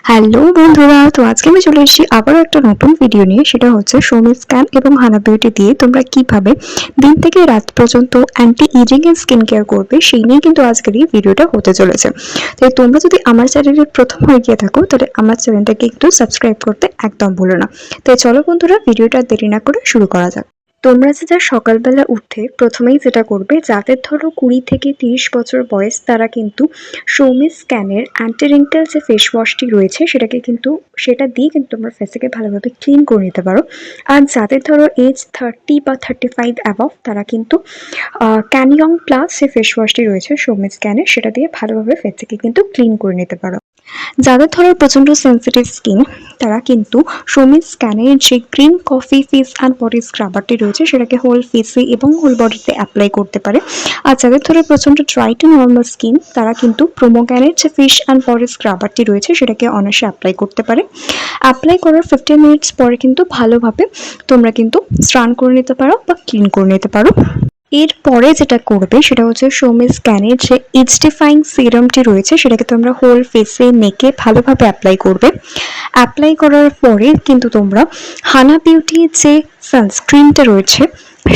Hello বন্ধুরা, তো আজকে আমি চলে এসেছি আবারও একটা নতুন ভিডিও নিয়ে। সেটা হচ্ছে সৌমি স্ক্যান এবং হানা বিউটি দিয়ে তোমরা কিভাবে দিন থেকে রাত পর্যন্ত অ্যান্টি এজিং এর স্কিন কেয়ার করবে, সেই নিয়ে কিন্তু আজকের এই ভিডিওটা হতে চলেছে। তাই তোমরা যদি আমার চ্যানেলের প্রথম হয়ে গিয়ে থাকো, তাহলে আমার চ্যানেলটাকে একটু সাবস্ক্রাইব করতে একদম ভুলো না। তাই চলো বন্ধুরা, ভিডিওটা দেরি না করে শুরু করা যাক। তোমরা যেটা সকালবেলা উঠে প্রথমেই যেটা করবে, যাদের ধরো 20 থেকে 30 বছর বয়স, তারা কিন্তু সৌমি স্ক্যানের অ্যান্টি রিঙ্কেল যে ফেস ওয়াশটি রয়েছে সেটা দিয়ে কিন্তু তোমরা ফেসটাকে ভালোভাবে ক্লিন করে নিতে পারো। আর যাদের ধরো এজ 30 বা 35 অ্যাবভ, তারা কিন্তু ক্যানিয়ং প্লাস যে ফেস ওয়াশটি রয়েছে সৌমি স্ক্যানের, সেটা দিয়ে ভালোভাবে ফেসটাকে কিন্তু ক্লিন করে নিতে পারো। যাদের ধরো প্রচণ্ড সেন্সিটিভ স্কিন, তারা কিন্তু সৌমি স্ক্যানের যে green coffee face and body স্ক্রাবারটি রয়েছে সেটাকে হোল ফেসে এবং হোল বডিতে অ্যাপ্লাই করতে পারে। আর যাদের ধরো প্রচণ্ড ড্রাই টু নর্মাল স্কিন, তারা কিন্তু প্রোমোগ্যানের যে ফেস অ্যান্ড বডি স্ক্রাবারটি রয়েছে সেটাকে অনায়াসে অ্যাপ্লাই করতে পারে। অ্যাপ্লাই করার 15 মিনিটস পরে কিন্তু ভালোভাবে তোমরা কিন্তু স্নান করে নিতে পারো বা ক্লিন করে নিতে পারো। এরপরে যেটা করবে সেটা হচ্ছে সৌমি স্ক্যানের যে এইচডিফাইং সিরামটি রয়েছে সেটাকে তোমরা হোল ফেসে নেকে ভালোভাবে অ্যাপ্লাই করবে। অ্যাপ্লাই করার পরে কিন্তু তোমরা হানা বিউটির যে সানস্ক্রিনটা রয়েছে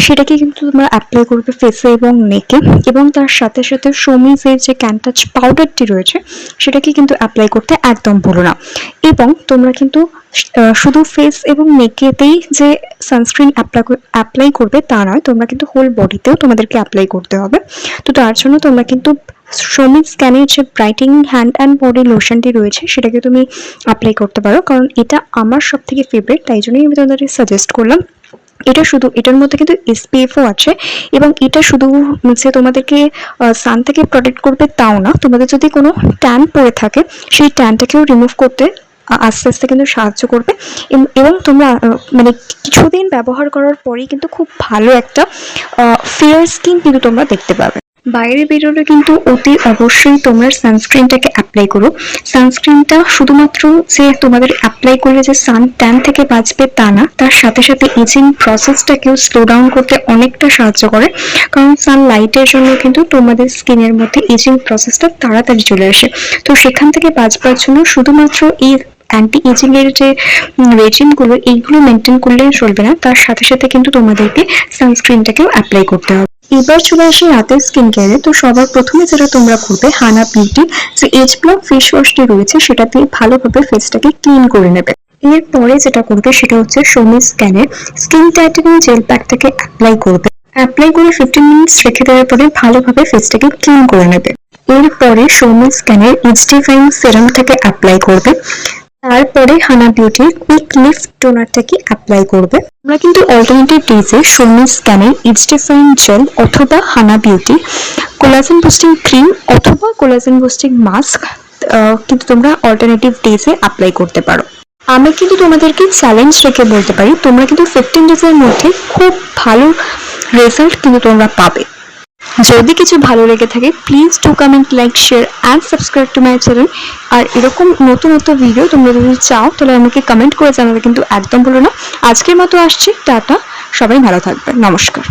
সেটাকে কিন্তু তোমরা অ্যাপ্লাই করবে ফেসে এবং নেকে, এবং তার সাথে সাথে সৌমিজের যে ক্যানটাচ পাউডারটি রয়েছে সেটাকে কিন্তু অ্যাপ্লাই করতে একদম ভুলো না। এবং তোমরা কিন্তু শুধু ফেস এবং নেকেতেই যে সানস্ক্রিন অ্যাপ্লাই করবে তা নয়, তোমরা কিন্তু হোল বডিতেও তোমাদেরকে অ্যাপ্লাই করতে হবে। তো তার জন্য তোমরা কিন্তু সৌমি স্ক্যানের যে ব্রাইটিং হ্যান্ড অ্যান্ড বডি লোশনটি রয়েছে সেটাকে তুমি অ্যাপ্লাই করতে পারো, কারণ এটা আমার সব থেকে ফেভারিট, তাই জন্যই আমি তোমাদের সাজেস্ট করলাম। এটার মধ্যে কিন্তু এসপিএফও আছে, এবং এটা শুধু যে তোমাদেরকে সান থেকে প্রোটেক্ট করবে তাও না, তোমাদের যদি কোনো ট্যান পড়ে থাকে সেই ট্যানটাকেও রিমুভ করতে আস্তে আস্তে কিন্তু সাহায্য করবে। এবং তোমরা মানে কিছুদিন ব্যবহার করার পরেই কিন্তু খুব ভালো একটা ফেয়ার স্কিন কিন্তু তোমরা দেখতে পাবে। বাইরে বেরোলে কিন্তু অতি অবশ্যই তোমরা সানস্ক্রিনটাকে অ্যাপ্লাই করো। সানস্ক্রিনটা শুধুমাত্র যে তোমাদের অ্যাপ্লাই করলে যে সান ট্যান থেকে বাঁচবে তা না, তার সাথে সাথে এজিং প্রসেসটাকেও স্লো ডাউন করতে অনেকটা সাহায্য করে, কারণ সান লাইটের জন্য কিন্তু তোমাদের স্কিনের মধ্যে এজিং প্রসেসটা তাড়াতাড়ি চলে আসে। তো সেখান থেকে বাঁচবার জন্য শুধুমাত্র এই অ্যান্টি এজিং এর যে রেজিমগুলো, এইগুলো মেনটেন করলে চলবে না, তার সাথে সাথে কিন্তু তোমাদেরকে সানস্ক্রিনটাকেও অ্যাপ্লাই করতে হবে। এবার চলে আসি রাতের স্কিন কেয়ারে। তো সবার প্রথমে যেটা তোমরা করবে, হানা বিউটি যে এজ ব্লক ফেস ওয়াশটি রয়েছে সেটা দিয়ে ভালোভাবে ফেসটাকে ক্লিন করে নেবে। এরপরে যেটা করবে সেটা হচ্ছে সৌমি স্ক্যানের স্কিন টাইটেনিং জেল প্যাকটাকে অ্যাপ্লাই করবে। অ্যাপ্লাই করে 15 মিনিটস রেখে দেওয়ার পরে ভালোভাবে ফেসটাকে ক্লিন করে নেবে। এরপরে সৌমি স্ক্যানের এইচডিফাইং সিরামটাকে অ্যাপ্লাই করবে। তারপরে হানা বিউটির কুইক লিফট টোনারটাকে অ্যাপ্লাই করবে। আমরা কিন্তু অল্টারনেটিভ ডেজে সৌমি স্ক্যানের এইচডিফাইং জেল অথবা হানা বিউটি কোলাজেন বুস্টিং ক্রিম অথবা কোলাজেন বুস্টিং মাস্ক কিন্তু তোমরা অল্টারনেটিভ ডেজে অ্যাপ্লাই করতে পারো। আমি কিন্তু তোমাদেরকে চ্যালেঞ্জ রেখে বলতে পারি, তোমরা কিন্তু 15 ডেজের মধ্যে খুব ভালো রেজাল্ট কিন্তু তোমরা পাবে। যদি কিছু ভালো লেগে থাকে, please do comment, like, share and subscribe to my channel. আর এরকম নতুন নতুন ভিডিও তোমরা যদি চাও তাহলে আমাকে কমেন্ট করে জানাতে কিন্তু একদম ভুলো না। আজকের মতো আসছি, টাটা, সবাই ভালো থাকবে, নমস্কার।